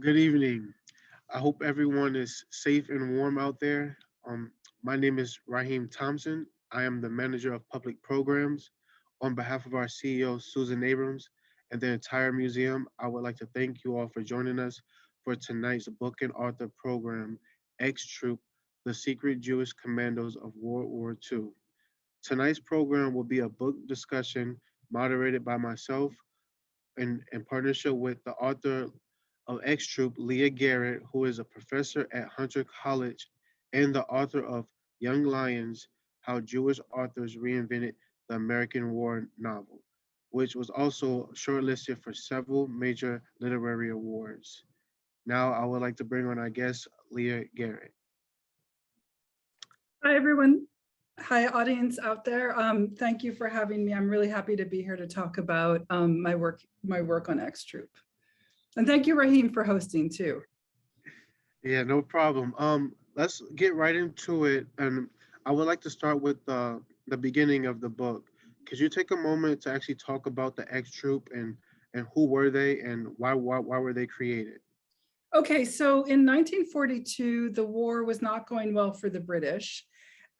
Good evening. I hope everyone is safe and warm out there. My name is Raheem Thompson. I am the manager of public programs. On behalf of our CEO, Susan Abrams, and the entire museum, I would like to thank you all for joining us for tonight's book and author program, X Troop, The Secret Jewish Commandos of World War II. Tonight's program will be a book discussion moderated by myself in partnership with the author of X Troop, Leah Garrett, who is a professor at Hunter College and the author of Young Lions: How Jewish Authors Reinvented the American War novel, which was also shortlisted for several major literary awards. Now, I would like to bring on our guest, Leah Garrett. Hi, everyone. Hi, audience out there. Thank you for having me. I'm really happy to be here to talk about my work on X Troop. And thank you, Raheem, for hosting too. Yeah, no problem. Let's get right into it, and I would like to start with the beginning of the book. Could you take a moment to actually talk about the X Troop and who were they and why were they created? Okay, so in 1942, the war was not going well for the British.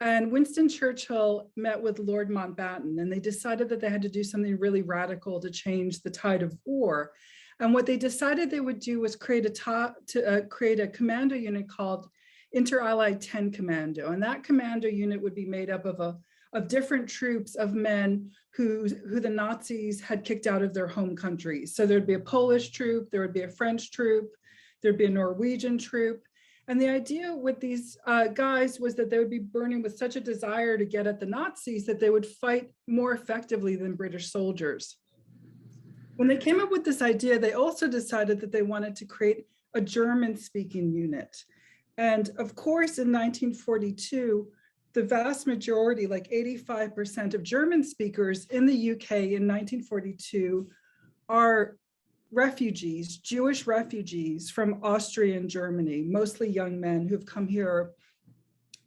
And Winston Churchill met with Lord Mountbatten, and they decided that they had to do something really radical to change the tide of war. And what they decided they would do was create a commando unit called Inter-Allied 10 Commando. And that commando unit would be made up of different troops of men who the Nazis had kicked out of their home countries. So there'd be a Polish troop, there would be a French troop, there'd be a Norwegian troop. And the idea with these guys was that they would be burning with such a desire to get at the Nazis that they would fight more effectively than British soldiers. When they came up with this idea, they also decided that they wanted to create a German-speaking unit. And of course, in 1942, the vast majority, like 85% of German speakers in the UK in 1942 are refugees, Jewish refugees from Austria and Germany, mostly young men who've come here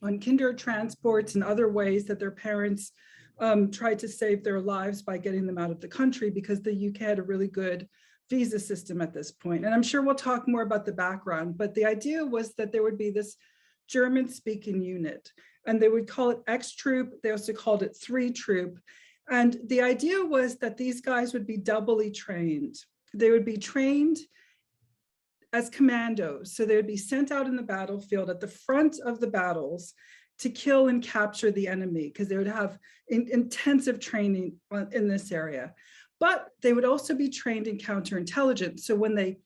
on kinder transports and other ways that their parents tried to save their lives by getting them out of the country, because the UK had a really good visa system at this point. And I'm sure we'll talk more about the background, but the idea was that there would be this German-speaking unit, and they would call it X Troop. They also called it 3 Troop. And the idea was that these guys would be doubly trained. They would be trained as commandos. So they would be sent out in the battlefield at the front of the battles to kill and capture the enemy, because they would have intensive training in this area. But they would also be trained in counterintelligence. So when they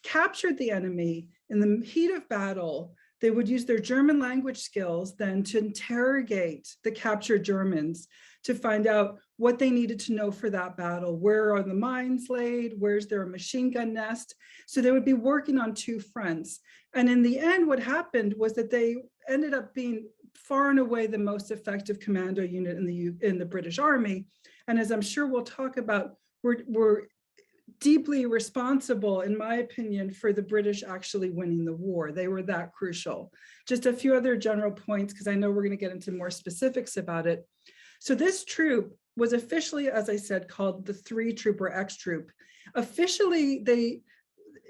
captured the enemy in the heat of battle, they would use their German language skills then to interrogate the captured Germans to find out what they needed to know for that battle. Where are the mines laid? Where's their machine gun nest? So they would be working on 2 fronts. And in the end, what happened was that they ended up being far and away the most effective commando unit in the British Army. And as I'm sure we'll talk about, were deeply responsible, in my opinion, for the British actually winning the war. They were that crucial. Just a few other general points, because I know we're going to get into more specifics about it. So this troop was officially, as I said, called the 3 Troop or X Troop. Officially,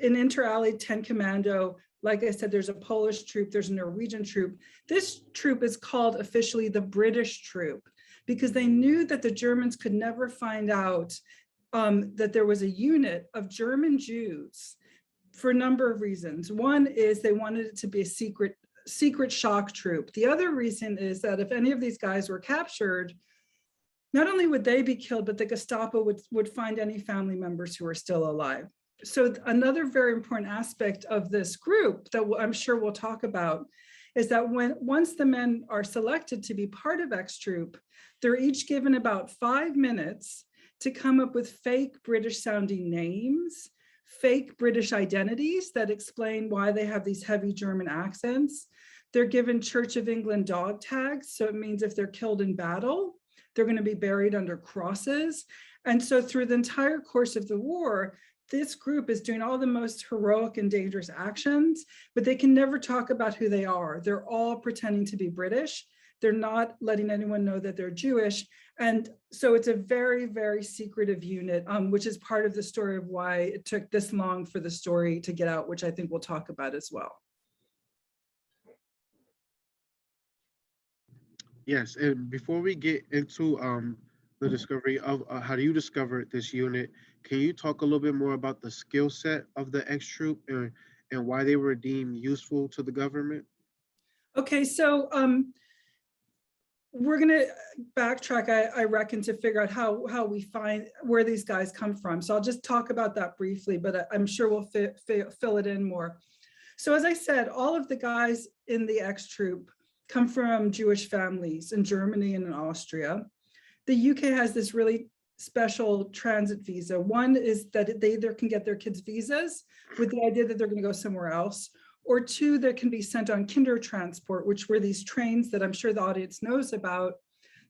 in Inter-Allied 10 Commando, like I said, there's a Polish troop, there's a Norwegian troop. This troop is called officially the British troop, because they knew that the Germans could never find out that there was a unit of German Jews for a number of reasons. One is they wanted it to be a secret shock troop. The other reason is that if any of these guys were captured, not only would they be killed, but the Gestapo would find any family members who are still alive. So another very important aspect of this group that I'm sure we'll talk about is that once the men are selected to be part of X Troop, they're each given about 5 minutes to come up with fake British sounding names, fake British identities that explain why they have these heavy German accents. They're given Church of England dog tags. So it means if they're killed in battle, they're going to be buried under crosses. And so through the entire course of the war, this group is doing all the most heroic and dangerous actions, but they can never talk about who they are. They're all pretending to be British. They're not letting anyone know that they're Jewish. And so it's a very, very secretive unit, which is part of the story of why it took this long for the story to get out, which I think we'll talk about as well. Yes, and before we get into the discovery of how do you discover this unit, can you talk a little bit more about the skill set of the X troop and why they were deemed useful to the government? Okay, so we're going to backtrack, I reckon, to figure out how we find where these guys come from. So I'll just talk about that briefly, but I'm sure we'll fill it in more. So as I said, all of the guys in the X troop come from Jewish families in Germany and in Austria. The UK has this really special transit visa. One is that they either can get their kids visas with the idea that they're going to go somewhere else, or two, that can be sent on kinder transport, which were these trains that I'm sure the audience knows about,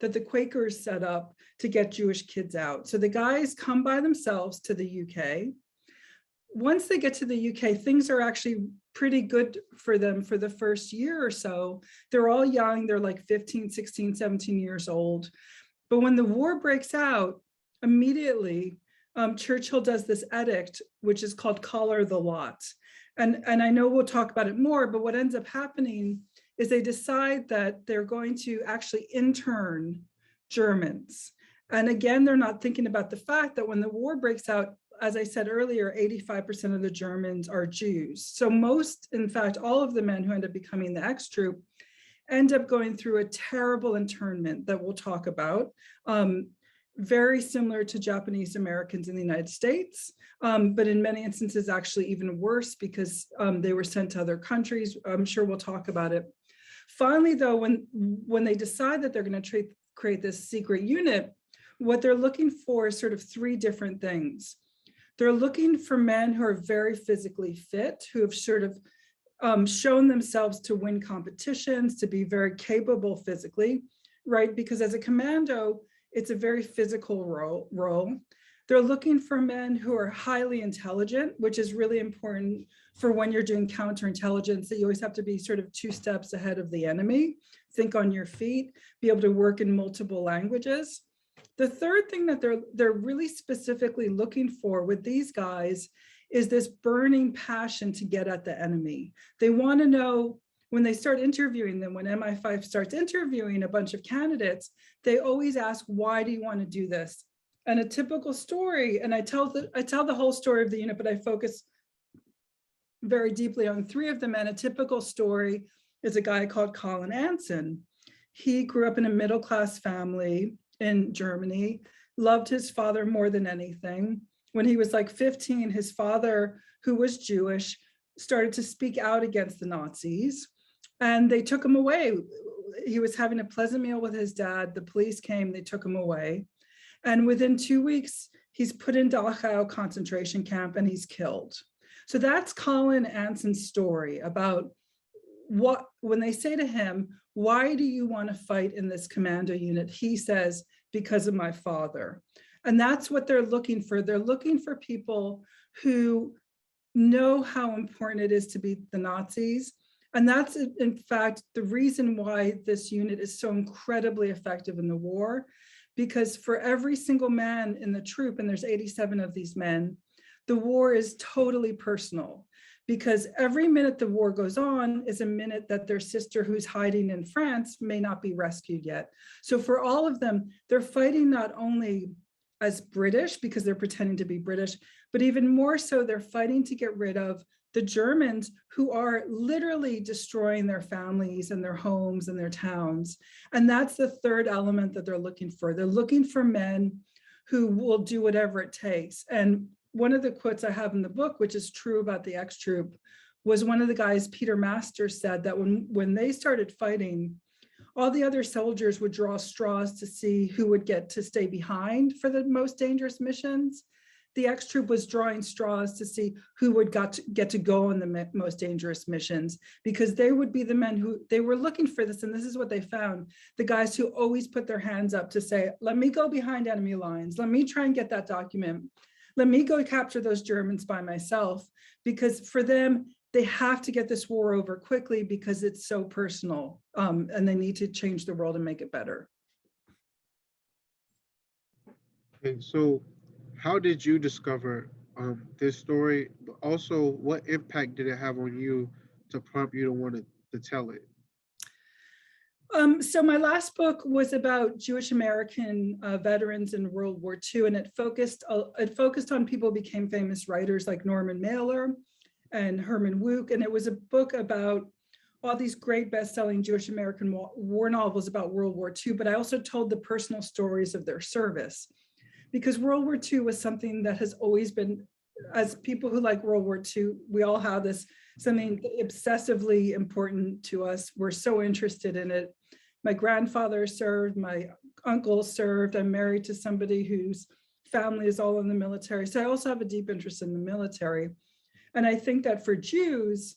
that the Quakers set up to get Jewish kids out. So the guys come by themselves to the UK. Once they get to the UK, things are actually pretty good for them for the first year or so. They're all young, they're like 15, 16, 17 years old. But when the war breaks out, immediately, Churchill does this edict, which is called Collar the Lot. And I know we'll talk about it more, but what ends up happening is they decide that they're going to actually intern Germans. And again, they're not thinking about the fact that when the war breaks out, as I said earlier, 85% of the Germans are Jews. So most, in fact, all of the men who end up becoming the X troop end up going through a terrible internment that we'll talk about. Very similar to Japanese Americans in the United States, but in many instances actually even worse because they were sent to other countries. I'm sure we'll talk about it. Finally, though, when they decide that they're going to create this secret unit, what they're looking for is sort of three different things. They're looking for men who are very physically fit, who have sort of shown themselves to win competitions, to be very capable physically, right? Because as a commando, it's a very physical role. They're looking for men who are highly intelligent, which is really important for when you're doing counterintelligence, that you always have to be sort of 2 steps ahead of the enemy, think on your feet, be able to work in multiple languages. The third thing that they're really specifically looking for with these guys is this burning passion to get at the enemy. They want to know, when they start interviewing them, when MI5 starts interviewing a bunch of candidates, they always ask, why do you want to do this? And a typical story, and I tell the whole story of the unit, but I focus very deeply on 3 of them. And a typical story is a guy called Colin Anson. He grew up in a middle-class family in Germany, loved his father more than anything. When he was like 15, his father, who was Jewish, started to speak out against the Nazis, and they took him away. He was having a pleasant meal with his dad. The police came, they took him away. And within 2 weeks, he's put in Dachau concentration camp and he's killed. So that's Colin Anson's story about what, when they say to him, why do you want to fight in this commando unit? He says, because of my father. And that's what they're looking for. They're looking for people who know how important it is to beat the Nazis. And that's, in fact, the reason why this unit is so incredibly effective in the war, because for every single man in the troop, and there's 87 of these men, the war is totally personal, because every minute the war goes on is a minute that their sister who's hiding in France may not be rescued yet. So for all of them, they're fighting not only as British, because they're pretending to be British, but even more so, they're fighting to get rid of the Germans who are literally destroying their families and their homes and their towns. And that's the third element that they're looking for. They're looking for men who will do whatever it takes. And one of the quotes I have in the book, which is true about the X Troop, was one of the guys, Peter Masters, said that when they started fighting, all the other soldiers would draw straws to see who would get to stay behind for the most dangerous missions. The X Troop was drawing straws to see who would get to go on the most dangerous missions, because they would be the men who, they were looking for this, and this is what they found, the guys who always put their hands up to say, let me go behind enemy lines, let me try and get that document, let me go capture those Germans by myself, because for them, they have to get this war over quickly because it's so personal, and they need to change the world and make it better. And so, how did you discover this story? But also, what impact did it have on you to prompt you to want to tell it? So my last book was about Jewish American veterans in World War II, and it focused on people who became famous writers like Norman Mailer and Herman Wouk, and it was a book about all these great best-selling Jewish American war novels about World War II, but I also told the personal stories of their service, because World War II was something that has always been, as people who like World War II, we all have this something obsessively important to us. We're so interested in it. My grandfather served, my uncle served. I'm married to somebody whose family is all in the military. So I also have a deep interest in the military. And I think that for Jews,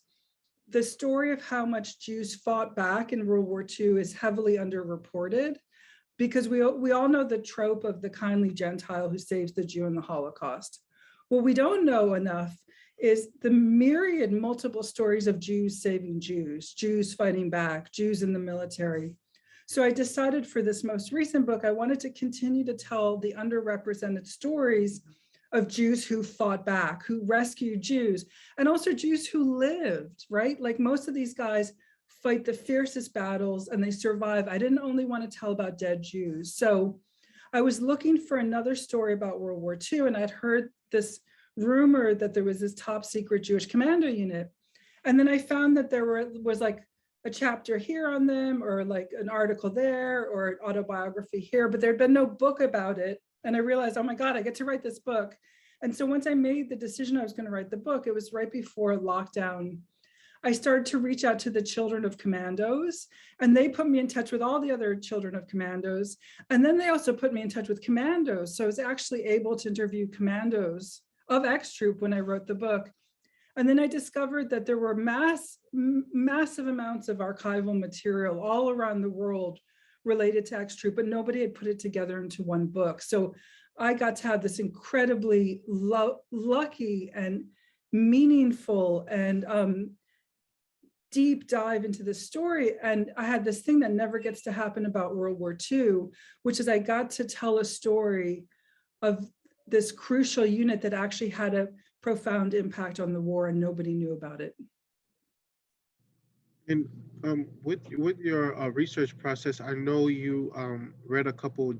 the story of how much Jews fought back in World War II is heavily underreported, because we all know the trope of the kindly Gentile who saves the Jew in the Holocaust. What we don't know enough is the myriad multiple stories of Jews saving Jews, Jews fighting back, Jews in the military. So I decided for this most recent book, I wanted to continue to tell the underrepresented stories of Jews who fought back, who rescued Jews, and also Jews who lived, right? Like most of these guys fight the fiercest battles and they survive. I didn't only want to tell about dead Jews. So I was looking for another story about World War II, and I'd heard this rumor that there was this top secret Jewish commando unit. And then I found that there was like a chapter here on them, or like an article there, or an autobiography here, but there'd been no book about it. And I realized, oh my God, I get to write this book. And so once I made the decision I was going to write the book, it was right before lockdown. I started to reach out to the children of Commandos, and they put me in touch with all the other children of Commandos. And then they also put me in touch with Commandos. So I was actually able to interview Commandos of X-Troop when I wrote the book. And then I discovered that there were massive amounts of archival material all around the world related to X-Troop, but nobody had put it together into one book. So I got to have this incredibly lucky and meaningful and deep dive into this story. And I had this thing that never gets to happen about World War II, which is I got to tell a story of this crucial unit that actually had a profound impact on the war and nobody knew about it. And with your research process, I know you read a couple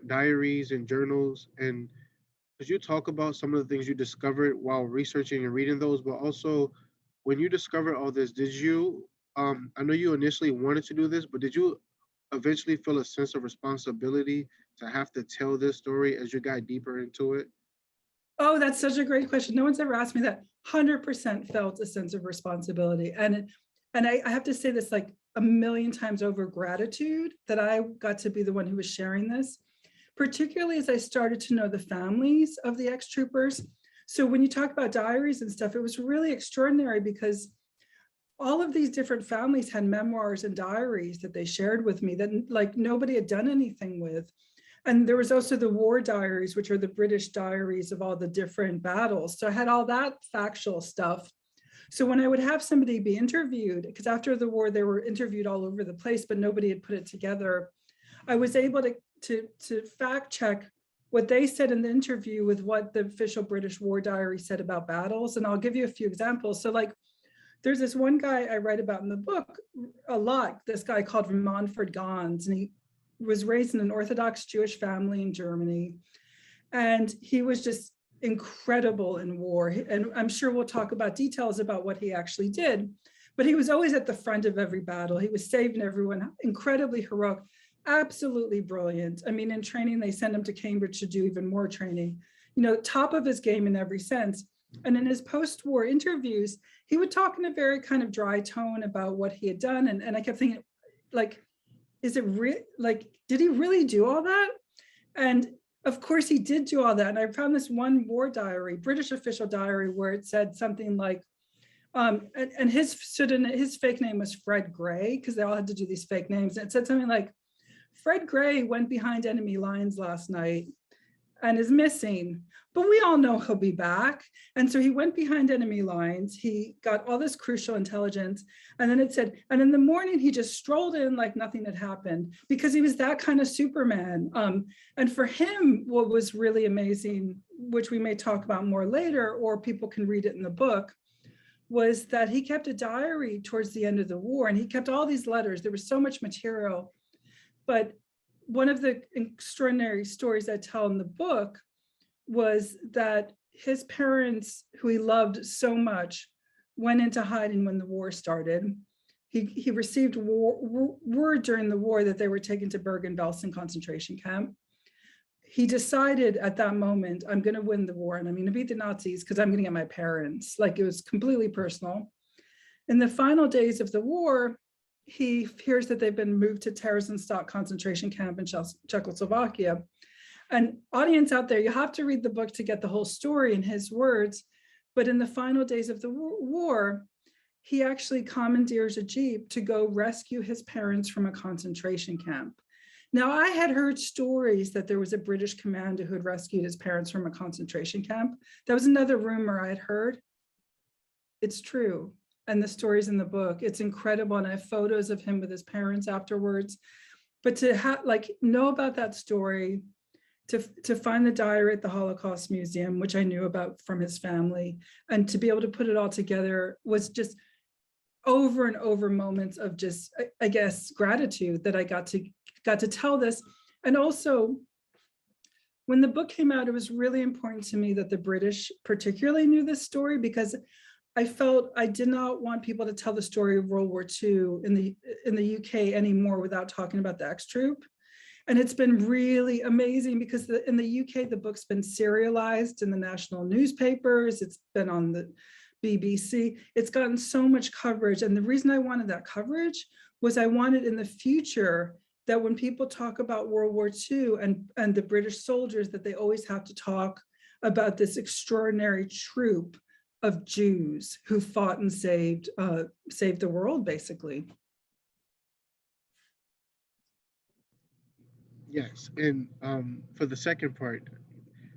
diaries and journals. And could you talk about some of the things you discovered while researching and reading those? But also, when you discovered all this, did you? I know you initially wanted to do this, but did you eventually feel a sense of responsibility to have to tell this story as you got deeper into it? Oh, that's such a great question. No one's ever asked me that. 100% felt a sense of responsibility. And I have to say this like a million times over, gratitude that I got to be the one who was sharing this, particularly as I started to know the families of the ex-troopers. So when you talk about diaries and stuff, it was really extraordinary because all of these different families had memoirs and diaries that they shared with me that like nobody had done anything with. And there was also the war diaries, which are the British diaries of all the different battles. So I had all that factual stuff. So when I would have somebody be interviewed, because after the war, they were interviewed all over the place, but nobody had put it together, I was able to fact check what they said in the interview with what the official British war diary said about battles. And I'll give you a few examples. So like, there's this one guy I write about in the book a lot, this guy called Monford Gons, and he was raised in an Orthodox Jewish family in Germany. And he was just incredible in war. And I'm sure we'll talk about details about what he actually did, but he was always at the front of every battle. He was saving everyone, incredibly heroic, absolutely brilliant. I mean, in training, they sent him to Cambridge to do even more training, you know, top of his game in every sense. And in his post-war interviews, he would talk in a very kind of dry tone about what he had done. And I kept thinking, like, is it real? Like, did he really do all that? And of course he did do all that. And I found this one war diary, British official diary, where it said something like, and his fake name was Fred Gray, because they all had to do these fake names. And it said something like, Fred Gray went behind enemy lines last night and is missing. But we all know he'll be back. And so he went behind enemy lines. He got all this crucial intelligence. And then it said, and in the morning, he just strolled in like nothing had happened because he was that kind of Superman. And for him, what was really amazing, which we may talk about more later, or people can read it in the book, was that he kept a diary towards the end of the war, and he kept all these letters. There was so much material. But one of the extraordinary stories I tell in the book was that his parents, who he loved so much, went into hiding when the war started. He received word during the war that they were taken to Bergen-Belsen concentration camp. He decided at that moment, I'm going to win the war and I'm going to beat the Nazis because I'm going to get my parents. Like, it was completely personal. In the final days of the war, he hears that they've been moved to Theresienstadt concentration camp in Czechoslovakia. And audience out there, you have to read the book to get the whole story in his words. But in the final days of the war, he actually commandeers a Jeep to go rescue his parents from a concentration camp. Now, I had heard stories that there was a British commando who had rescued his parents from a concentration camp. That was another rumor I had heard. It's true. And the story's in the book. It's incredible. And I have photos of him with his parents afterwards. But to know about that story, to find the diary at the Holocaust Museum, which I knew about from his family, and to be able to put it all together was just over and over moments of just, I guess, gratitude that I got to tell this. And also, when the book came out, it was really important to me that the British particularly knew this story, because I felt I did not want people to tell the story of World War II in the UK anymore without talking about the X-Troop. And it's been really amazing because in the UK, the book's been serialized in the national newspapers. It's been on the BBC. It's gotten so much coverage. And the reason I wanted that coverage was I wanted in the future that when people talk about World War II and the British soldiers, that they always have to talk about this extraordinary troop of Jews who fought and saved the world, basically. Yes, and for the second part,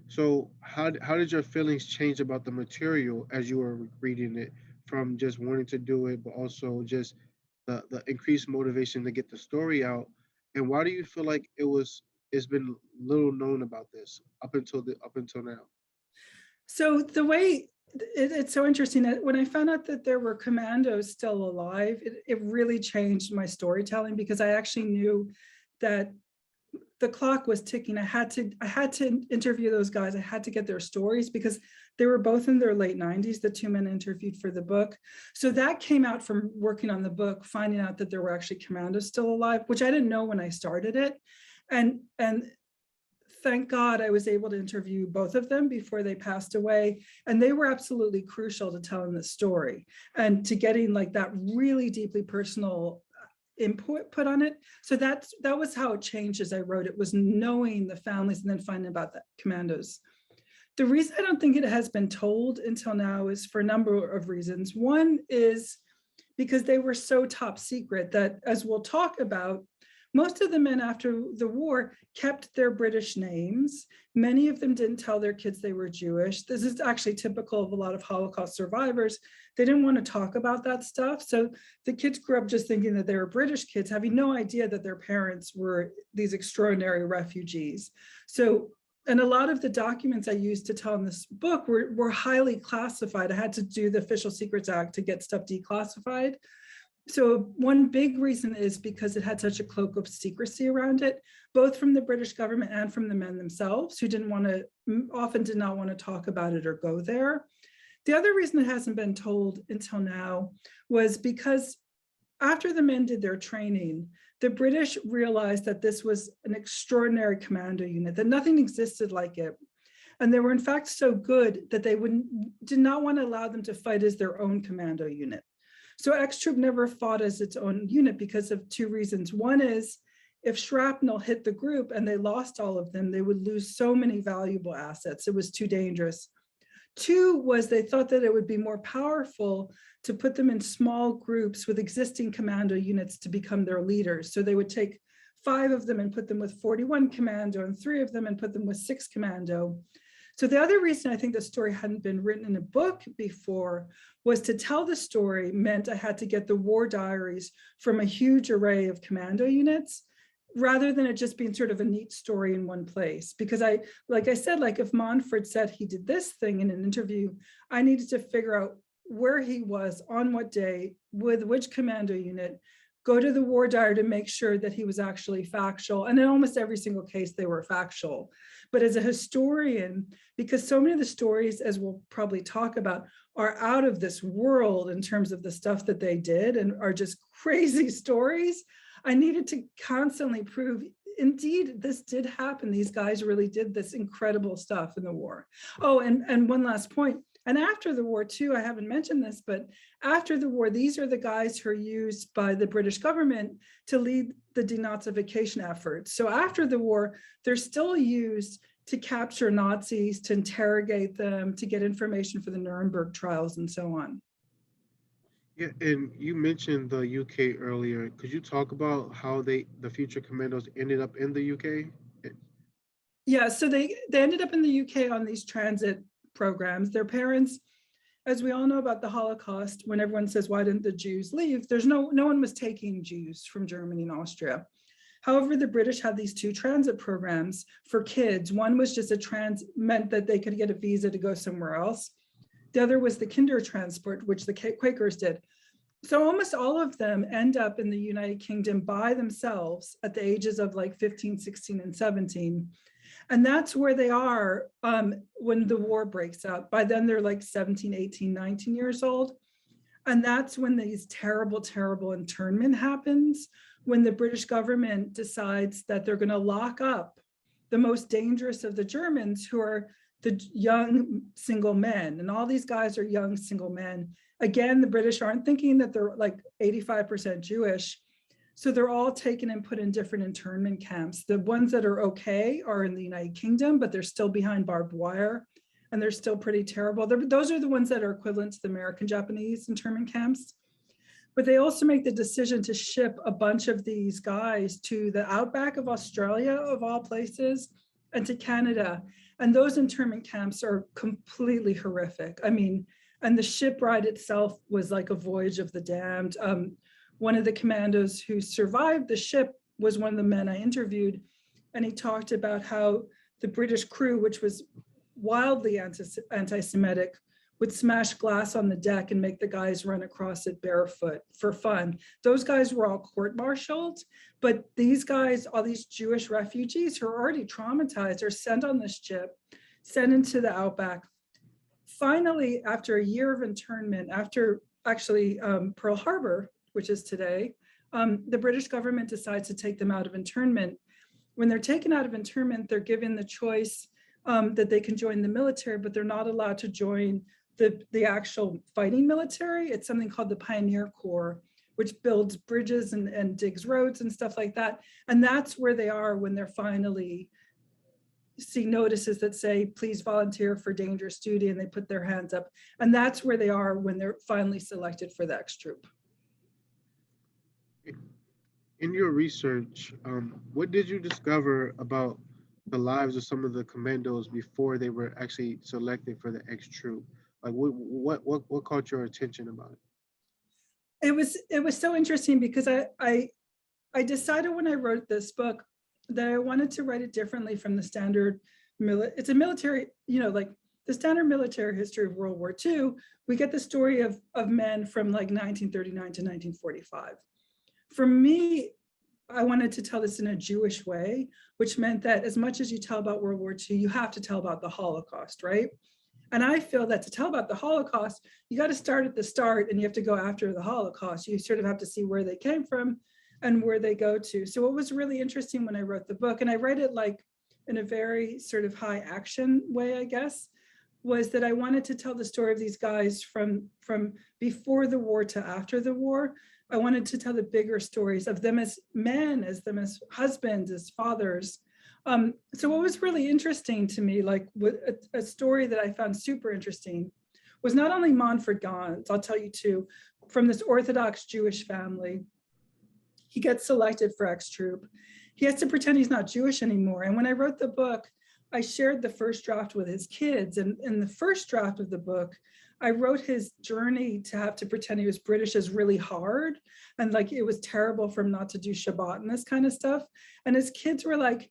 so how did your feelings change about the material as you were reading it, from just wanting to do it, but also just the increased motivation to get the story out? And why do you feel like it's been little known about this up until now? So the way it's so interesting that when I found out that there were commandos still alive, it really changed my storytelling, because I actually knew that the clock was ticking. I had to interview those guys. I had to get their stories because they were both in their late 90s, the two men interviewed for the book. So that came out from working on the book, finding out that there were actually commandos still alive, which I didn't know when I started it. And thank God I was able to interview both of them before they passed away. And they were absolutely crucial to telling the story and to getting like that really deeply personal input put on it. So that was how it changed as I wrote it, was knowing the families and then finding about the commandos. The reason I don't think it has been told until now is for a number of reasons. One is because they were so top secret that, as we'll talk about, most of the men after the war kept their British names. Many of them didn't tell their kids they were Jewish. This is actually typical of a lot of Holocaust survivors. They didn't want to talk about that stuff. So the kids grew up just thinking that they were British kids, having no idea that their parents were these extraordinary refugees. So, and a lot of the documents I used to tell in this book were highly classified. I had to do the Official Secrets Act to get stuff declassified. So one big reason is because it had such a cloak of secrecy around it, both from the British government and from the men themselves, who often did not want to talk about it or go there. The other reason it hasn't been told until now was because after the men did their training, the British realized that this was an extraordinary commando unit, that nothing existed like it. And they were in fact so good that they did not want to allow them to fight as their own commando unit. So X-Troop never fought as its own unit because of two reasons. One is, if shrapnel hit the group and they lost all of them, they would lose so many valuable assets. It was too dangerous. Two was they thought that it would be more powerful to put them in small groups with existing commando units to become their leaders. So they would take 5 of them and put them with 41 Commando, and 3 of them and put them with 6 Commando. So the other reason I think the story hadn't been written in a book before was to tell the story meant I had to get the war diaries from a huge array of Commando units, rather than it just being sort of a neat story in one place. Because like I said, like if Montfort said he did this thing in an interview, I needed to figure out where he was, on what day, with which Commando unit, go to the war diary to make sure that he was actually factual. And in almost every single case, they were factual. But as a historian, because so many of the stories, as we'll probably talk about, are out of this world in terms of the stuff that they did and are just crazy stories, I needed to constantly prove, indeed, this did happen. These guys really did this incredible stuff in the war. Oh, and one last point. And after the war too, I haven't mentioned this, but after the war, these are the guys who are used by the British government to lead the denazification efforts. So after the war, they're still used to capture Nazis, to interrogate them, to get information for the Nuremberg trials and so on. Yeah, and you mentioned the UK earlier. Could you talk about how the future commandos ended up in the UK? Yeah, so they ended up in the UK on these transit programs. Their parents, as we all know about the Holocaust, when everyone says, why didn't the Jews leave? There's no one was taking Jews from Germany and Austria. However, the British had these 2 transit programs for kids. One was just meant that they could get a visa to go somewhere else. The other was the Kinder transport, which the Quakers did. So almost all of them end up in the United Kingdom by themselves at the ages of like 15, 16, and 17. And that's where they are when the war breaks out. By then they're like 17, 18, 19 years old. And that's when these terrible, terrible internment happens, when the British government decides that they're going to lock up the most dangerous of the Germans, who are the young single men. And all these guys are young single men. Again, the British aren't thinking that they're like 85% Jewish. So they're all taken and put in different internment camps. The ones that are okay are in the United Kingdom, but they're still behind barbed wire, and they're still pretty terrible. Those are the ones that are equivalent to the American Japanese internment camps. But they also make the decision to ship a bunch of these guys to the outback of Australia, of all places, and to Canada. And those internment camps are completely horrific. I mean, and the ship ride itself was like a voyage of the damned. One of the commandos who survived the ship was one of the men I interviewed, and he talked about how the British crew, which was wildly anti-Semitic, would smash glass on the deck and make the guys run across it barefoot for fun. Those guys were all court-martialed, but these guys, all these Jewish refugees who are already traumatized, are sent on this ship, sent into the outback. Finally, after a year of internment, after actually Pearl Harbor, which is today, the British government decides to take them out of internment. When they're taken out of internment, they're given the choice that they can join the military, but they're not allowed to join the actual fighting military. It's something called the Pioneer Corps, which builds bridges and digs roads and stuff like that. And that's where they are when they're finally see notices that say, please volunteer for dangerous duty, and they put their hands up. And that's where they are when they're finally selected for the X troop. In your research, what did you discover about the lives of some of the commandos before they were actually selected for the X troop? Like, what caught your attention about it? It was so interesting because I decided when I wrote this book that I wanted to write it differently from the standard. It's a military, like the standard military history of World War II. We get the story of men from like 1939 to 1945. For me, I wanted to tell this in a Jewish way, which meant that as much as you tell about World War II, you have to tell about the Holocaust, right? And I feel that to tell about the Holocaust, you got to start at the start and you have to go after the Holocaust. You sort of have to see where they came from and where they go to. So what was really interesting when I wrote the book, and I read it like in a very sort of high action way, I guess, was that I wanted to tell the story of these guys from before the war to after the war. I wanted to tell the bigger stories of them as men, as them as husbands, as fathers. So what was really interesting to me, like a story that I found super interesting, was not only Montfort Gans, I'll tell you too, from this Orthodox Jewish family. He gets selected for X Troop. he has to pretend he's not Jewish anymore. And when I wrote the book, I shared the first draft with his kids. And in the first draft of the book, I wrote his journey to have to pretend he was British as really hard. And like, it was terrible for him not to do Shabbat and this kind of stuff. And his kids were like,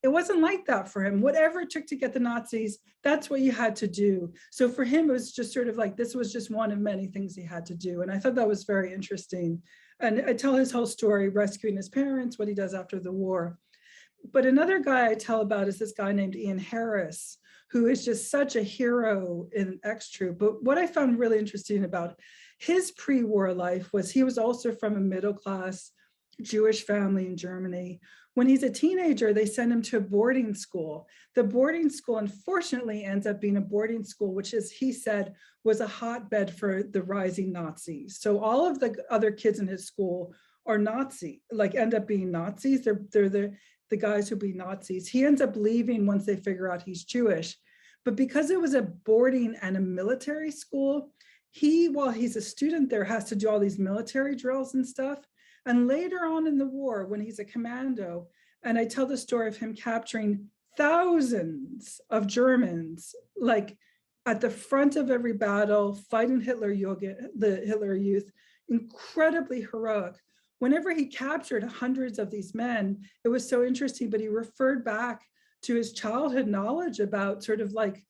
it wasn't like that for him. Whatever it took to get the Nazis, that's what you had to do. So for him, it was just sort of like, this was just one of many things he had to do. And I thought that was very interesting. And I tell his whole story, rescuing his parents, what he does after the war. But another guy I tell about is this guy named Ian Harris, who is just such a hero in X Troop. But what I found really interesting about his pre-war life was he was also from a middle-class Jewish family in Germany. When he's a teenager, they send him to a boarding school. The boarding school, unfortunately, ends up being a boarding school, which, as he said, was a hotbed for the rising Nazis. So all of the other kids in his school are Nazi, like end up being Nazis. They're the guys who be Nazis. He ends up leaving once they figure out he's Jewish. But because it was a boarding and a military school, he, while he's a student there, has to do all these military drills and stuff. And later on in the war, when he's a commando, and I tell the story of him capturing thousands of Germans, like at the front of every battle, fighting the Hitler Youth, incredibly heroic. Whenever he captured hundreds of these men, it was so interesting, but he referred back to his childhood knowledge about sort of like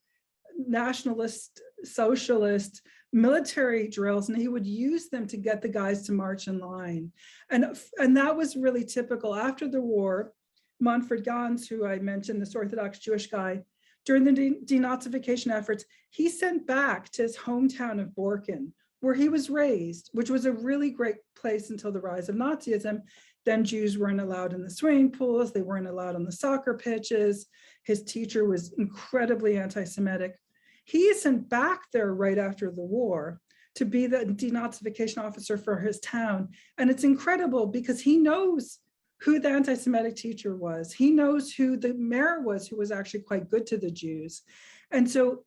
nationalist, socialist, military drills, and he would use them to get the guys to march in line. And that was really typical. After the war, Manfred Ganz, who I mentioned, this Orthodox Jewish guy, during the denazification efforts, he sent back to his hometown of Borken, where he was raised, which was a really great place until the rise of Nazism. Then Jews weren't allowed in the swimming pools, they weren't allowed on the soccer pitches. His teacher was incredibly anti-Semitic. He is sent back there right after the war to be the denazification officer for his town. And it's incredible because he knows who the anti-Semitic teacher was. He knows who the mayor was, who was actually quite good to the Jews. And so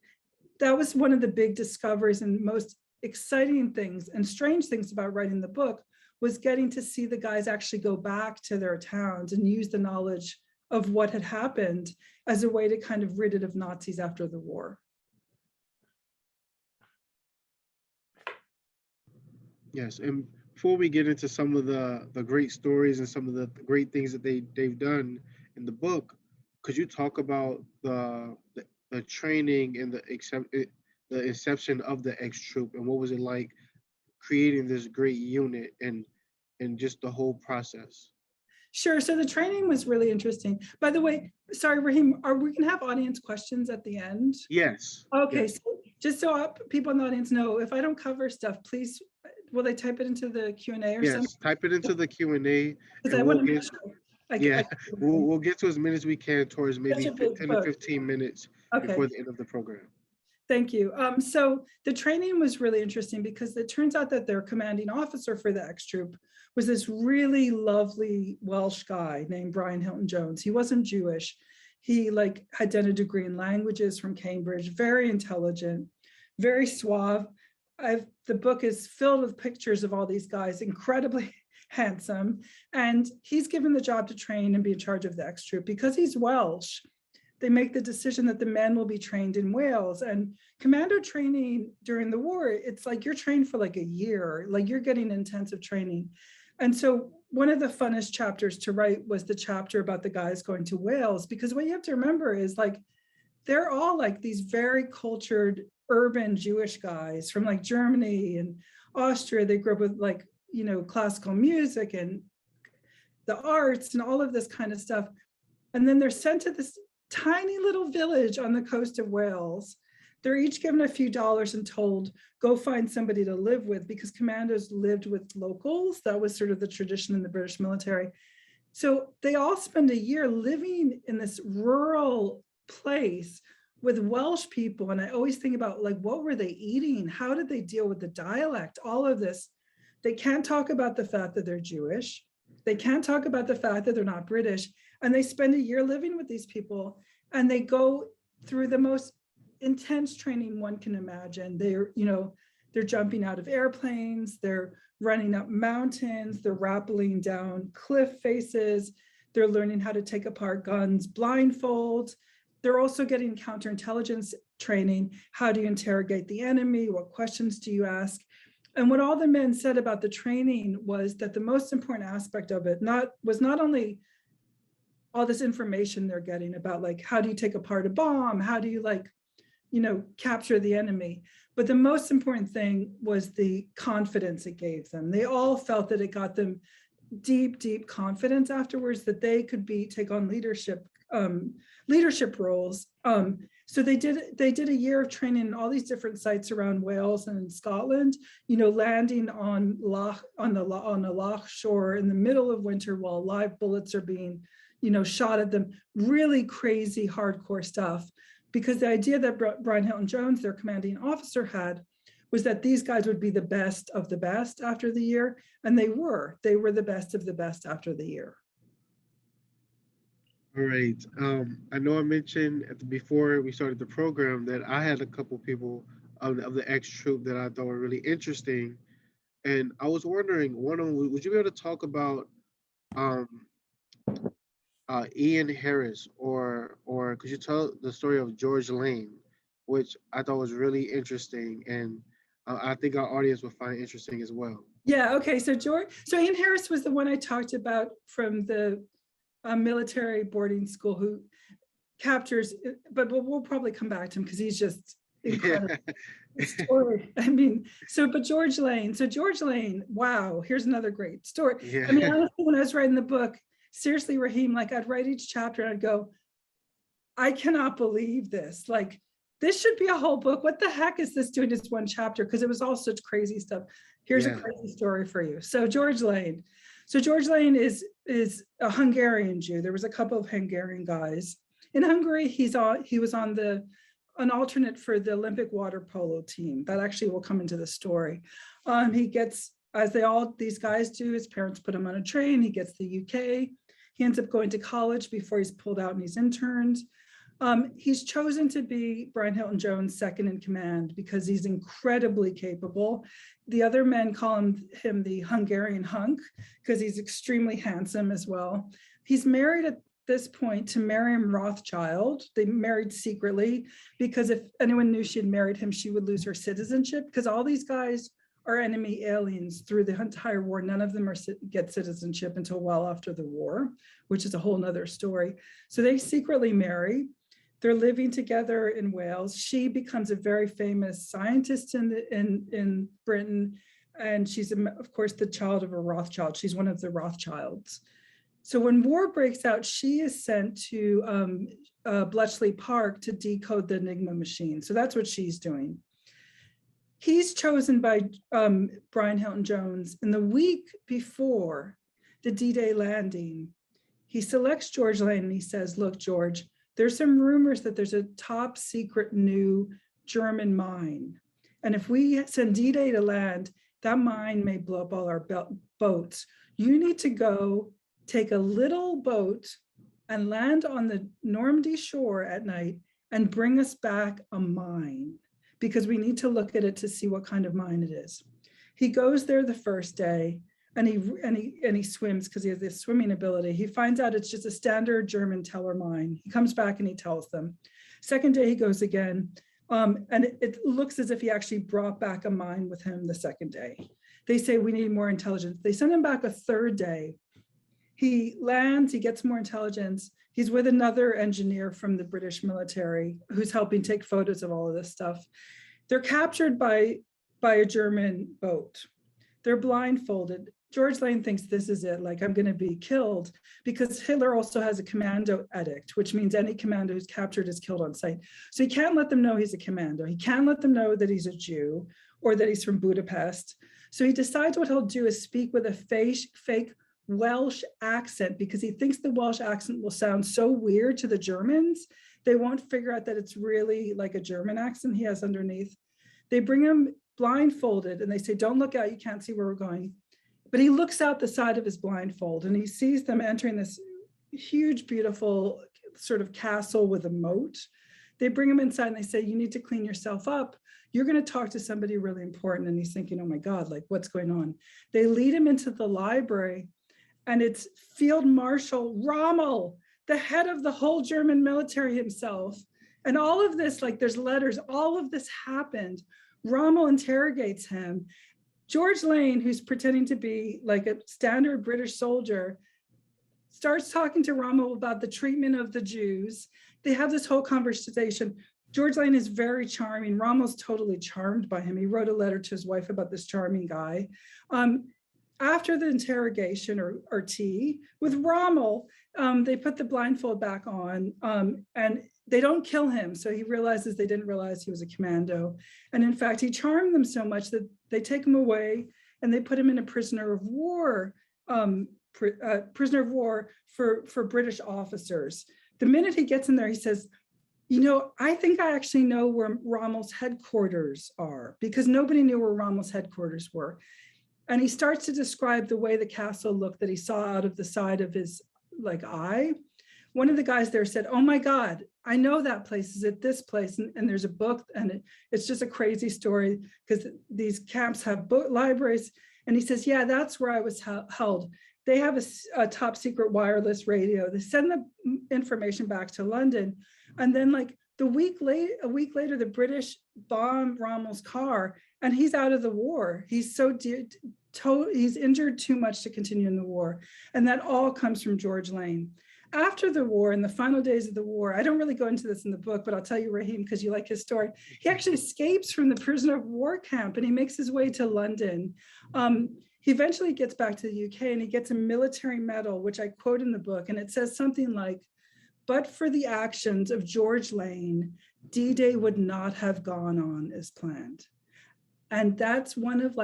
that was one of the big discoveries and most exciting things and strange things about writing the book, was getting to see the guys actually go back to their towns and use the knowledge of what had happened as a way to kind of rid it of Nazis after the war. Yes, and before we get into some of the great stories and some of the great things that they've done in the book, could you talk about the training and the inception of the X Troop, and what was it like creating this great unit and just the whole process? Sure. So the training was really interesting. By the way, sorry, Raheem, are we going to have audience questions at the end? Yes. Okay. Yes. So just so people in the audience know, if I don't cover stuff, please, will they type it into the Q&A or something? Yes, type it into the Q&A, Because I and want we'll to get, make sure. yeah, we'll get to as many as we can towards maybe Such a big 10 to book. 15 minutes Okay. before the end of the program. Thank you. So the training was really interesting because it turns out that their commanding officer for the X Troop was this really lovely Welsh guy named Brian Hilton Jones. He wasn't Jewish. He had done a degree in languages from Cambridge, very intelligent, very suave. The book is filled with pictures of all these guys, incredibly handsome. And he's given the job to train and be in charge of the X Troop because he's Welsh. They make the decision that the men will be trained in Wales. And commando training during the war, it's like you're trained for like a year, like you're getting intensive training. And so one of the funnest chapters to write was the chapter about the guys going to Wales, because what you have to remember is they're all like these very cultured urban Jewish guys from like Germany and Austria. They grew up with classical music and the arts and all of this kind of stuff. And then they're sent to this tiny little village on the coast of Wales. They're each given a few dollars and told, go find somebody to live with, because commandos lived with locals. That was sort of the tradition in the British military. So they all spend a year living in this rural place with Welsh people. And I always think about what were they eating? How did they deal with the dialect? All of this. They can't talk about the fact that they're Jewish. They can't talk about the fact that they're not British. And they spend a year living with these people, and they go through the most intense training one can imagine. They're jumping out of airplanes, they're running up mountains, they're rappelling down cliff faces, They're learning how to take apart guns blindfold. They're also getting counterintelligence training. How do you interrogate the enemy? What questions do you ask? And what all the men said about the training was that the most important aspect of it was not only all this information they're getting about, like, how do you take apart a bomb? How do you, like, capture the enemy? But the most important thing was the confidence it gave them. They all felt that it got them deep, deep confidence afterwards, that they could take on leadership roles. So they did a year of training in all these different sites around Wales and in Scotland, landing on the Loch shore in the middle of winter while live bullets are being, shot at them. Really crazy, hardcore stuff. Because the idea that Brian Hilton Jones, their commanding officer, had was that these guys would be the best of the best after the year. And they were the best of the best after the year. All right. I know I mentioned before we started the program that I had a couple people of the ex troop that I thought were really interesting, and I was wondering, would you be able to talk about um, Ian Harris, or could you tell the story of George Lane, which I thought was really interesting, and I think our audience will find interesting as well. Yeah. Okay. So Ian Harris was the one I talked about from the military boarding school who captures, but we'll probably come back to him because he's just incredible. Yeah. Story. I mean, but George Lane, wow, here's another great story. Yeah. I mean, honestly, when I was writing the book, seriously, Raheem, like, I'd write each chapter and I'd go, I cannot believe this. Like, this should be a whole book. What the heck is this doing as one chapter? Because it was all such crazy stuff. Here's a crazy story for you. So George Lane. George Lane is a Hungarian Jew. There was a couple of Hungarian guys. In Hungary, he was on an alternate for the Olympic water polo team. That actually will come into the story. He gets, as these guys do, his parents put him on a train. He gets to the UK. He ends up going to college before he's pulled out and he's interned. He's chosen to be Brian Hilton Jones' second in command because he's incredibly capable. The other men call him the Hungarian hunk because he's extremely handsome as well. He's married at this point to Miriam Rothschild. They married secretly because if anyone knew she had married him, she would lose her citizenship, because all these guys are enemy aliens through the entire war. None of them get citizenship until well after the war, which is a whole nother story. So they secretly marry. They're living together in Wales. She becomes a very famous scientist in Britain. And she's, of course, the child of a Rothschild. She's one of the Rothschilds. So when war breaks out, she is sent to Bletchley Park to decode the Enigma machine. So that's what she's doing. He's chosen by Brian Hilton Jones. In the week before the D-Day landing, he selects George Lane and he says, look, George, there's some rumors that there's a top secret new German mine. And if we send D-Day to land, that mine may blow up all our boats. You need to go take a little boat and land on the Normandy shore at night and bring us back a mine, because we need to look at it to see what kind of mine it is. He goes there the first day and he swims because he has this swimming ability. He finds out it's just a standard German teller mine. He comes back and he tells them. Second day he goes again, and it looks as if he actually brought back a mine with him the second day. They say we need more intelligence. They send him back a third day. He lands, he gets more intelligence. He's with another engineer from the British military who's helping take photos of all of this stuff. They're captured by a German boat. They're blindfolded. George Lane thinks this is it, like, I'm going to be killed, because Hitler also has a commando edict, which means any commando who's captured is killed on sight. So he can't let them know he's a commando. He can't let them know that he's a Jew or that he's from Budapest. So he decides what he'll do is speak with a fake Welsh accent, because he thinks the Welsh accent will sound so weird to the Germans, they won't figure out that it's really like a German accent he has underneath. They bring him blindfolded and they say, don't look out, you can't see where we're going. But he looks out the side of his blindfold and he sees them entering this huge, beautiful sort of castle with a moat. They bring him inside and they say, you need to clean yourself up. You're going to talk to somebody really important. And he's thinking, oh my God, like, what's going on? They lead him into the library and it's Field Marshal Rommel, the head of the whole German military himself. And all of this, like there's letters, all of this happened. Rommel interrogates him. George Lane, who's pretending to be like a standard British soldier, starts talking to Rommel about the treatment of the Jews. They have this whole conversation. George Lane is very charming. Rommel's totally charmed by him. He wrote a letter to his wife about this charming guy. After the interrogation or tea with Rommel, they put the blindfold back on and they don't kill him. So he realizes they didn't realize he was a commando. And in fact, he charmed them so much that they take him away and they put him in a prisoner of war for British officers. The minute he gets in there, he says, I think I actually know where Rommel's headquarters are, because nobody knew where Rommel's headquarters were. And he starts to describe the way the castle looked that he saw out of the side of his eye. One of the guys there said, "Oh my God, I know that place is at this place." And there's a book, and it's just a crazy story because these camps have book libraries. And he says, "Yeah, that's where I was held. They have a top secret wireless radio. They send the information back to London." And then a week later, the British bomb Rommel's car and he's out of the war. He's he's injured too much to continue in the war. And that all comes from George Lane. After the war, in the final days of the war, I don't really go into this in the book, but I'll tell you, Raheem, because you like his story. He actually escapes from the prisoner of war camp and he makes his way to London. He eventually gets back to the UK and he gets a military medal, which I quote in the book. And it says something like, "But for the actions of George Lane, D-Day would not have gone on as planned." And that's one of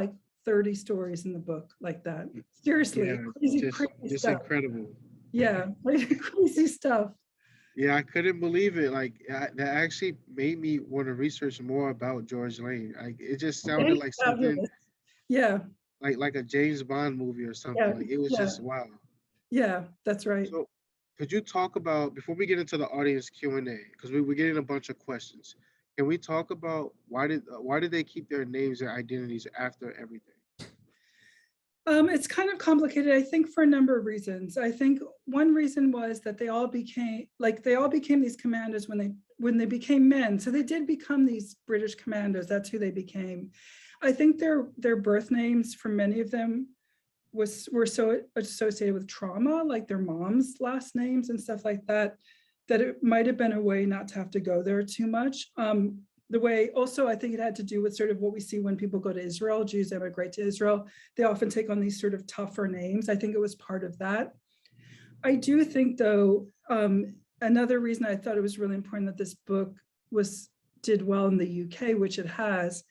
30 stories in the book like that. Seriously, yeah, crazy stuff. Incredible. Yeah, crazy stuff. Yeah, I couldn't believe it. That actually made me want to research more about George Lane. It just sounded like something. Yeah. Like a James Bond movie or something. Yeah. It was just wow. Yeah, that's right. So, could you talk about, before we get into the audience Q&A, because we're getting a bunch of questions, can we talk about why did they keep their names and identities after everything? It's kind of complicated, I think, for a number of reasons. I think one reason was that they all became these commandos when they became men. So they did become these British commandos. That's who they became. I think their birth names for many of them were so associated with trauma, like their mom's last names and stuff like that, that it might have been a way not to have to go there too much. The way also, I think it had to do with sort of what we see when people go to Israel, Jews emigrate to Israel, they often take on these sort of tougher names. I think it was part of that. I do think though, another reason I thought it was really important that this book did well in the UK, which it has,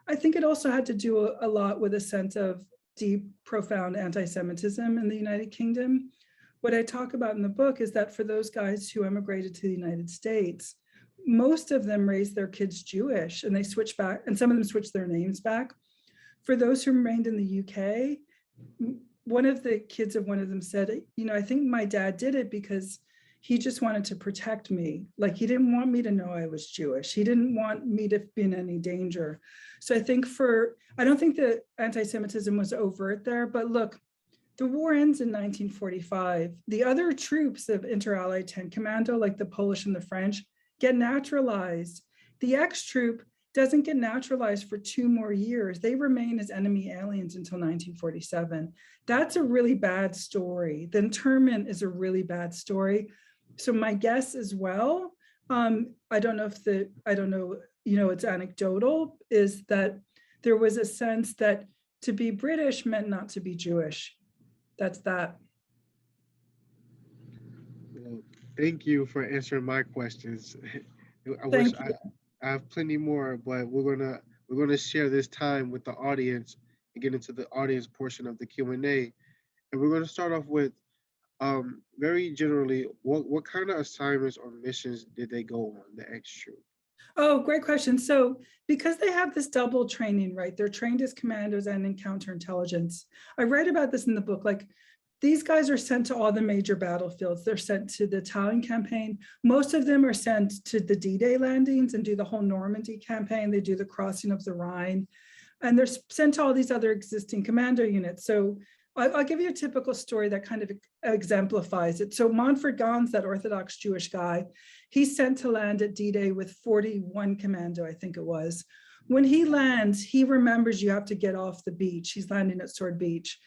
I think it also had to do a lot with a sense of deep, profound anti-Semitism in the United Kingdom. What I talk about in the book is that for those guys who emigrated to the United States, most of them raised their kids Jewish and they switched back, and some of them switched their names back. For those who remained in the UK, one of the kids of one of them said, "I think my dad did it because he just wanted to protect me. He didn't want me to know I was Jewish. He didn't want me to be in any danger." So I don't think the anti-Semitism was overt there, but look, the war ends in 1945. The other troops of Inter-Allied 10 Commando, like the Polish and the French, get naturalized. The X-troop doesn't get naturalized for 2 more years. They remain as enemy aliens until 1947. That's a really bad story. The internment is a really bad story. So my guess as well, I don't know, it's anecdotal, is that there was a sense that to be British meant not to be Jewish. That's that. Well, thank you for answering my questions. I have plenty more, but we're gonna share this time with the audience and get into the audience portion of the Q&A. And we're gonna start off with very generally, what kind of assignments or missions did they go on, the X-troop? Oh, great question. So because they have this double training, right? They're trained as commandos and in counterintelligence. I write about this in the book. These guys are sent to all the major battlefields. They're sent to the Italian campaign. Most of them are sent to the D-Day landings and do the whole Normandy campaign. They do the crossing of the Rhine. And they're sent to all these other existing commando units. So I'll give you a typical story that kind of exemplifies it. So Montfort Gons, that Orthodox Jewish guy, he's sent to land at D-Day with 41 commando, I think it was. When he lands, he remembers you have to get off the beach. He's landing at Sword Beach.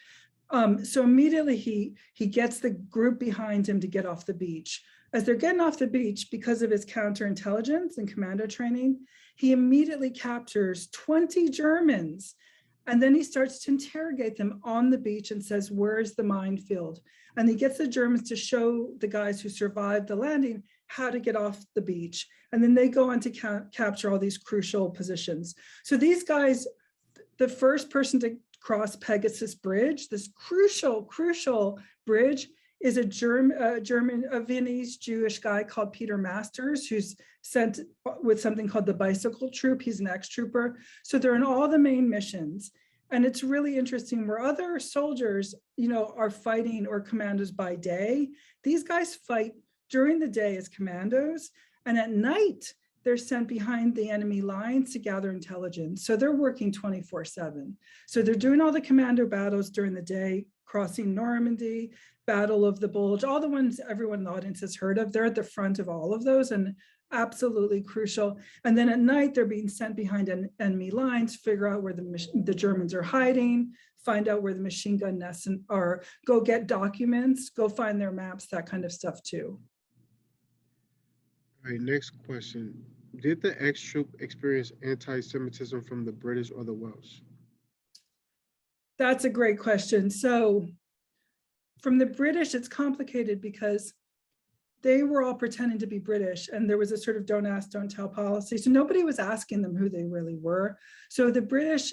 So immediately he gets the group behind him to get off the beach. As they're getting off the beach, because of his counterintelligence and commando training, he immediately captures 20 Germans. And then he starts to interrogate them on the beach and says, where's the minefield? And he gets the Germans to show the guys who survived the landing how to get off the beach. And then they go on to capture all these crucial positions. So these guys, the first person to cross Pegasus Bridge, this crucial bridge, is a Viennese Jewish guy called Peter Masters, who's sent with something called the Bicycle Troop. He's an ex-trooper. So they're in all the main missions. And it's really interesting where other soldiers, are fighting or commandos by day. These guys fight during the day as commandos. And at night, they're sent behind the enemy lines to gather intelligence. So they're working 24/7. So they're doing all the commando battles during the day, crossing Normandy, Battle of the Bulge, all the ones everyone in the audience has heard of. They're at the front of all of those and absolutely crucial. And then at night, they're being sent behind enemy lines, figure out where the Germans are hiding, find out where the machine gun nests are, go get documents, go find their maps, that kind of stuff too. All right, next question. Did the ex-troop experience anti-Semitism from the British or the Welsh? That's a great question. So from the British, it's complicated because they were all pretending to be British, and there was a sort of don't ask, don't tell policy. So nobody was asking them who they really were. So the British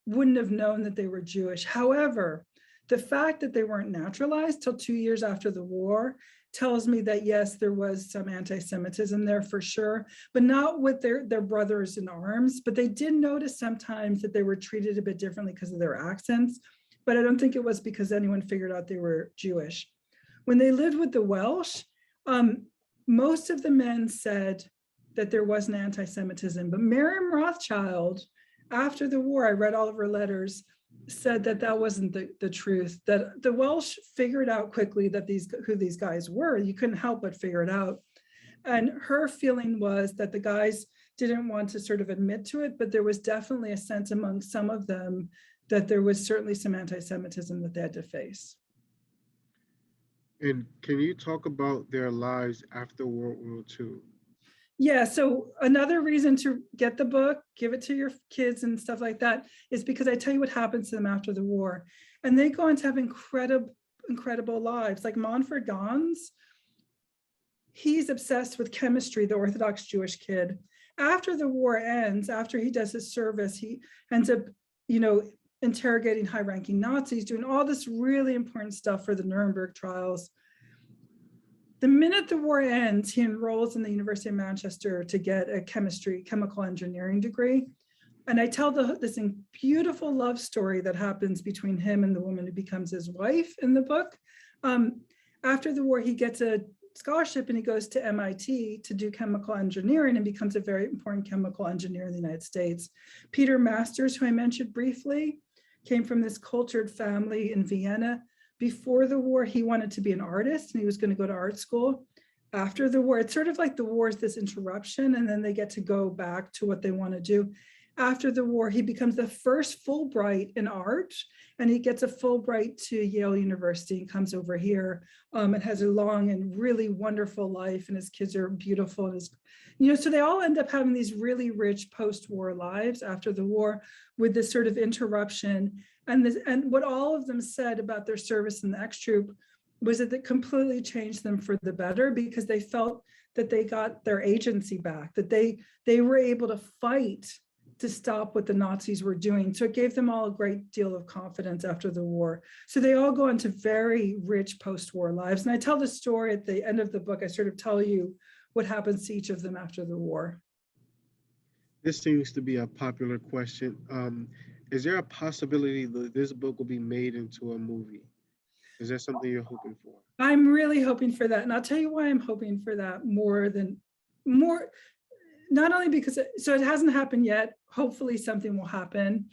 wouldn't have known that they were Jewish. However, the fact that they weren't naturalized till 2 years after the war tells me that yes, there was some anti-Semitism there for sure, but not with their brothers in arms. But they did notice sometimes that they were treated a bit differently because of their accents. But I don't think it was because anyone figured out they were Jewish. When they lived with the Welsh, most of the men said that there wasn't anti-Semitism, but Miriam Rothschild, after the war, I read all of her letters, said that that wasn't the truth, that the Welsh figured out quickly that who these guys were. You couldn't help but figure it out. And her feeling was that the guys didn't want to sort of admit to it, but there was definitely a sense among some of them that there was certainly some anti-Semitism that they had to face. And can you talk about their lives after World War II? Yeah, so another reason to get the book, give it to your kids and stuff like that, is because I tell you what happens to them after the war. And they go on to have incredible lives. Like Montfort Gons, he's obsessed with chemistry, the Orthodox Jewish kid. After the war ends, after he does his service, he ends up, interrogating high-ranking Nazis, doing all this really important stuff for the Nuremberg trials. The minute the war ends, he enrolls in the University of Manchester to get a chemical engineering degree. And I tell this beautiful love story that happens between him and the woman who becomes his wife in the book. After the war, he gets a scholarship and he goes to MIT to do chemical engineering and becomes a very important chemical engineer in the United States. Peter Masters, who I mentioned briefly, came from this cultured family in Vienna. Before the war, he wanted to be an artist and he was going to go to art school. After the war, it's sort of like the war is this interruption and then they get to go back to what they want to do. After the war, he becomes the first Fulbright in art and he gets a Fulbright to Yale University and comes over here and has a long and really wonderful life and his kids are beautiful. And so they all end up having these really rich post-war lives after the war with this sort of interruption. And what all of them said about their service in the ex-troop was that it completely changed them for the better because they felt that they got their agency back, that they were able to fight to stop what the Nazis were doing. So it gave them all a great deal of confidence after the war. So they all go into very rich post-war lives. And I tell the story at the end of the book. I sort of tell you what happens to each of them after the war. This seems to be a popular question. Is there a possibility that this book will be made into a movie? Is that something you're hoping for? I'm really hoping for that. And I'll tell you why I'm hoping for that more, not only because, so it hasn't happened yet. Hopefully something will happen.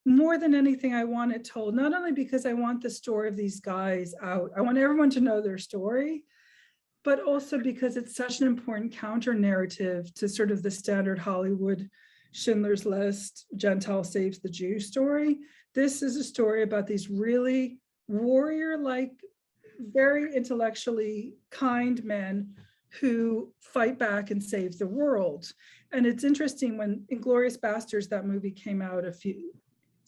more than anything, I want it told, not only because I want the story of these guys out, I want everyone to know their story, but also because it's such an important counter narrative to sort of the standard Hollywood Schindler's List, Gentile saves the Jew story. This is a story about these really warrior-like, very intellectually kind men who fight back and save the world. And it's interesting, when Inglourious Basterds, that movie came out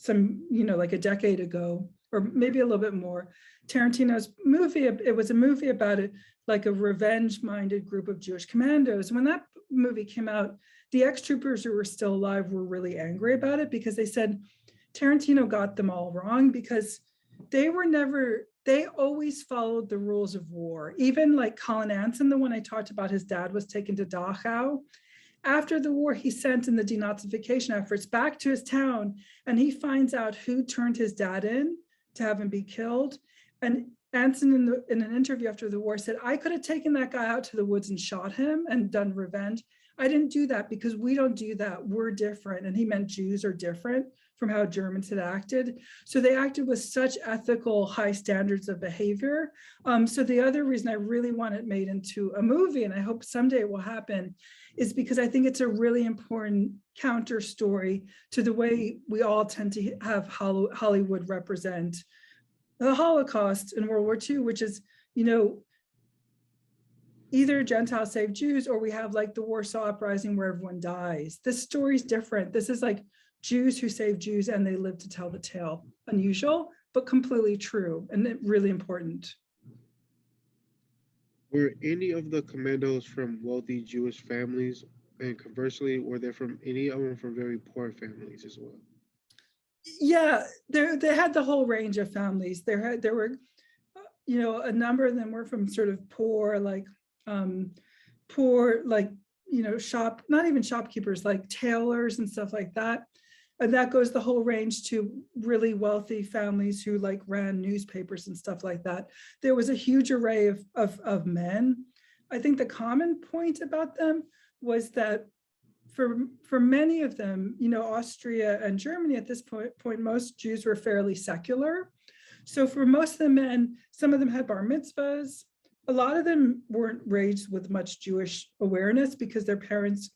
like a decade ago, or maybe a little bit more. Tarantino's movie, it was a movie about it, like a revenge-minded group of Jewish commandos. When that movie came out, the ex-troopers who were still alive were really angry about it, because they said Tarantino got them all wrong, because they always followed the rules of war. Even like Colin Anson, the one I talked about, his dad was taken to Dachau. After the war, he sent in the denazification efforts back to his town, and he finds out who turned his dad in to have him be killed. And Anson, in an interview after the war, said, I could have taken that guy out to the woods and shot him and done revenge. I didn't do that because we don't do that. We're different. And he meant Jews are different from how Germans had acted. So they acted with such ethical, high standards of behavior. So the other reason I really want it made into a movie, and I hope someday it will happen, is because I think it's a really important counter story to the way we all tend to have Hollywood represent the Holocaust in World War II, which is, either Gentiles save Jews, or we have like the Warsaw Uprising where everyone dies. This story's different. This is like Jews who save Jews and they live to tell the tale. Unusual, but completely true and really important. Were any of the commandos from wealthy Jewish families, and conversely, were there from any of them from very poor families as well? Yeah, they had the whole range of families. There were, a number of them were from sort of poor, not even shopkeepers, like tailors and stuff like that. And that goes the whole range to really wealthy families who like ran newspapers and stuff like that. There was a huge array of men. I think the common point about them was that for many of them, Austria and Germany at this point, most Jews were fairly secular. So for most of the men, some of them had bar mitzvahs. A lot of them weren't raised with much Jewish awareness because their parents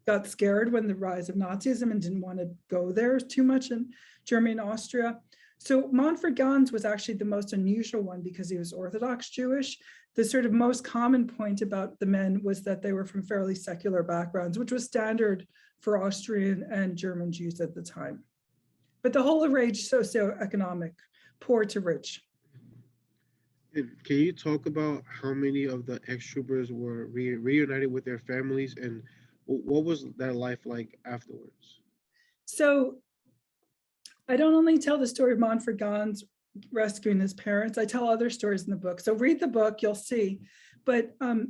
got scared when the rise of Nazism and didn't want to go there too much in Germany and Austria. So Manfred Ganz was actually the most unusual one because he was Orthodox Jewish. The sort of most common point about the men was that they were from fairly secular backgrounds, which was standard for Austrian and German Jews at the time. But the whole range socioeconomic, poor to rich. And can you talk about how many of the ex-troopers were reunited with their families, and what was that life like afterwards? So I don't only tell the story of Manfred Ganz rescuing his parents, I tell other stories in the book. So read the book, you'll see. But the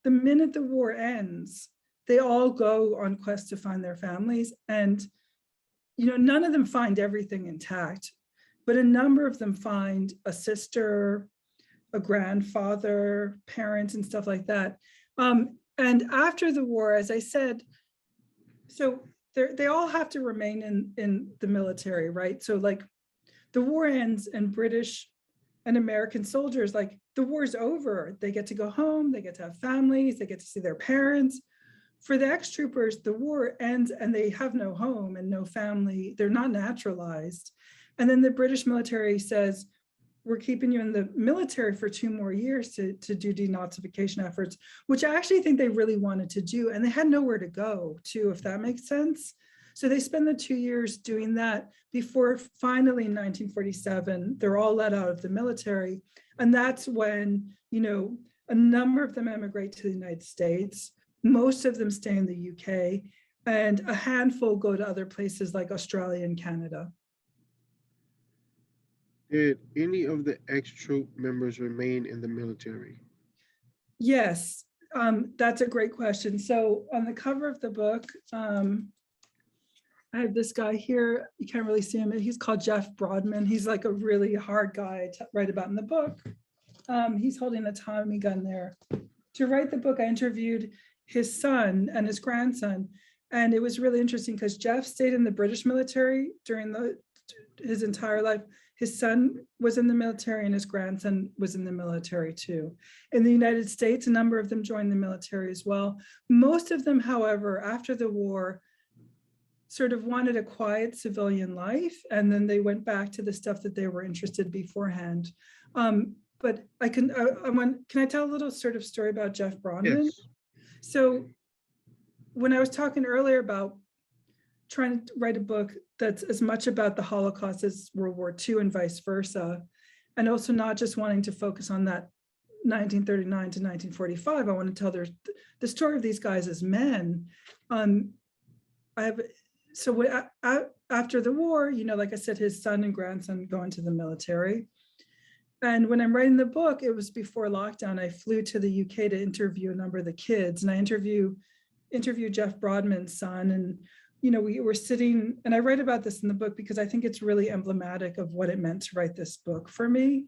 minute the war ends, they all go on quest to find their families. And, none of them find everything intact, but a number of them find a sister, a grandfather, parents, and stuff like that. And after the war, as I said, so they all have to remain in the military, right? So like the war ends and British and American soldiers, like the war's over. They get to go home, they get to have families, they get to see their parents. For the ex-troopers, the war ends and they have no home and no family. They're not naturalized. And then the British military says, we're keeping you in the military for 2 more years to do denazification efforts, which I actually think they really wanted to do. And they had nowhere to go to, if that makes sense. So they spend the 2 years doing that before finally in 1947, they're all let out of the military. And that's when, a number of them emigrate to the United States. Most of them stay in the UK, and a handful go to other places like Australia and Canada. Did any of the ex-troop members remain in the military? Yes, that's a great question. So on the cover of the book, I have this guy here. You can't really see him. He's called Jeff Brodman. He's like a really hard guy to write about in the book. He's holding a Tommy gun there. To write the book, I interviewed his son and his grandson. And it was really interesting because Jeff stayed in the British military during his entire life. His son was in the military and his grandson was in the military too. In the United States, a number of them joined the military as well. Most of them, however, after the war, sort of wanted a quiet civilian life, and then they went back to the stuff that they were interested in beforehand. But can I tell a little sort of story about Jeff Brodman? Yes. So when I was talking earlier about trying to write a book that's as much about the Holocaust as World War II and vice versa, and also not just wanting to focus on that 1939 to 1945, I want to tell the story of these guys as men. After the war, like I said, his son and grandson go into the military. And when I'm writing the book, it was before lockdown. I flew to the UK to interview a number of the kids, and I interviewed Jeff Brodman's son. And we were sitting, and I write about this in the book because I think it's really emblematic of what it meant to write this book for me.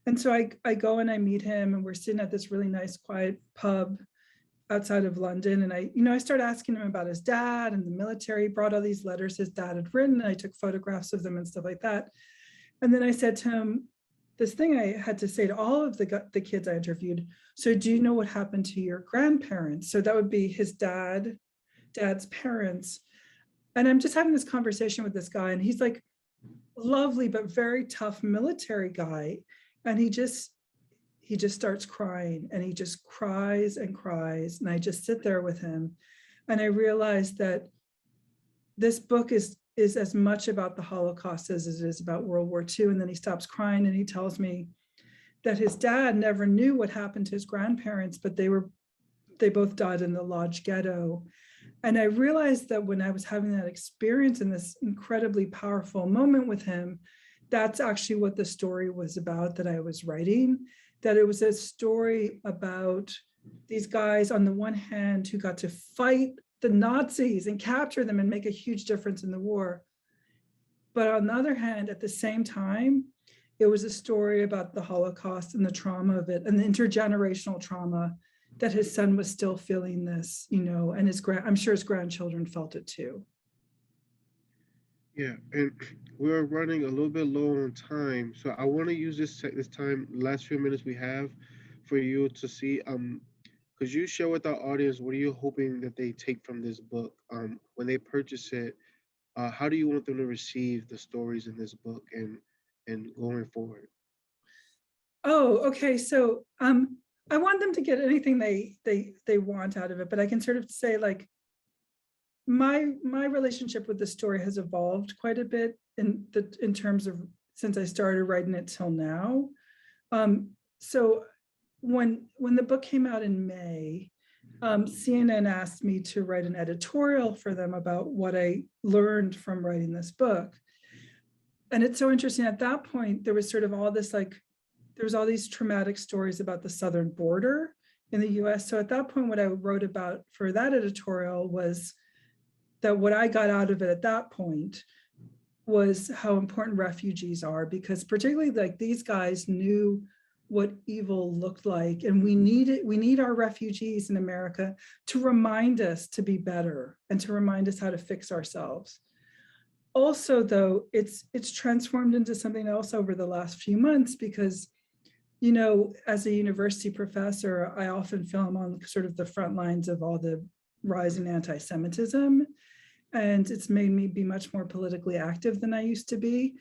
And so I go and I meet him, and we're sitting at this really nice, quiet pub outside of London. And I started asking him about his dad and the military. He brought all these letters his dad had written, and I took photographs of them and stuff like that. And then I said to him, this thing I had to say to all of the kids I interviewed. So do you know what happened to your grandparents? So that would be his dad's parents. And I'm just having this conversation with this guy, and he's like lovely, but very tough military guy. And he just starts crying, and he just cries and cries. And I just sit there with him. And I realized that this book is as much about the Holocaust as it is about World War II. And then he stops crying, and he tells me that his dad never knew what happened to his grandparents, but they both died in the Lodz ghetto. And I realized that when I was having that experience in this incredibly powerful moment with him, that's actually what the story was about that I was writing, that it was a story about these guys on the one hand who got to fight the Nazis and capture them and make a huge difference in the war. But on the other hand, at the same time, it was a story about the Holocaust and the trauma of it and the intergenerational trauma that his son was still feeling this, and I'm sure his grandchildren felt it too. Yeah, and we're running a little bit low on time, so I want to use this time, last few minutes we have, for you to see. Could you share with our audience what are you hoping that they take from this book? When they purchase it, how do you want them to receive the stories in this book and going forward? Oh, okay. So I want them to get anything they want out of it, but I can sort of say, like, my relationship with the story has evolved quite a bit in terms of since I started writing it till now. So when the book came out in May, CNN asked me to write an editorial for them about what I learned from writing this book. And it's so interesting. At that point, there was sort of all this, like, there was all these traumatic stories about the southern border in the US. So at that point, what I wrote about for that editorial was that what I got out of it at that point was how important refugees are, because particularly like these guys knew what evil looked like, and we need our refugees in America to remind us to be better and to remind us how to fix ourselves. Also, though, it's transformed into something else over the last few months because, as a university professor, I often feel I'm on sort of the front lines of all the rising anti-Semitism, and it's made me be much more politically active than I used to be.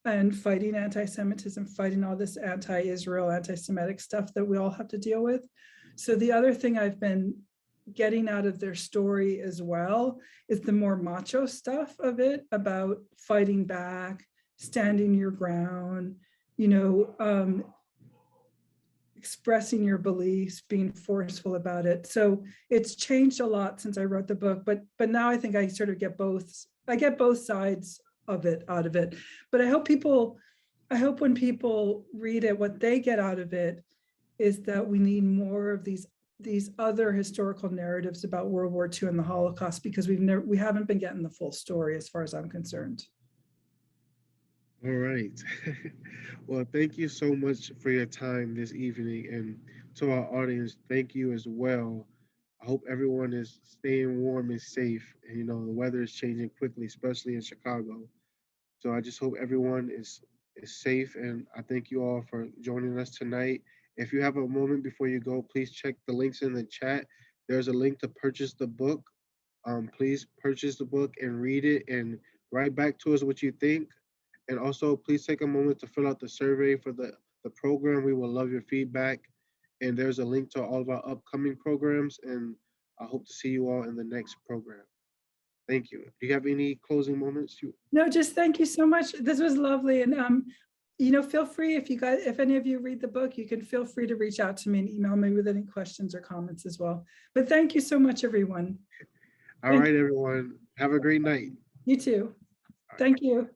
And fighting anti-Semitism, fighting all this anti-Israel, anti-Semitic stuff that we all have to deal with. So the other thing I've been getting out of their story as well is the more macho stuff of it, about fighting back, standing your ground, expressing your beliefs, being forceful about it. So it's changed a lot since I wrote the book, but now I think I sort of get both sides of it out of it. But I hope when people read it, what they get out of it is that we need more of these other historical narratives about World War II and the Holocaust, because we haven't been getting the full story as far as I'm concerned. All right. Well, thank you so much for your time this evening, and to our audience, thank you as well. I hope everyone is staying warm and safe. And, the weather is changing quickly, especially in Chicago. So I just hope everyone is safe, and I thank you all for joining us tonight. If you have a moment before you go, please check the links in the chat. There's a link to purchase the book. Please purchase the book and read it and write back to us what you think. And also, please take a moment to fill out the survey for the program. We will love your feedback. And there's a link to all of our upcoming programs. And I hope to see you all in the next program. Thank you. Do you have any closing moments? No, just thank you so much. This was lovely. And feel free if any of you read the book, you can feel free to reach out to me and email me with any questions or comments as well. But thank you so much, everyone. All right, everyone. Have a great night. You too. Thank you.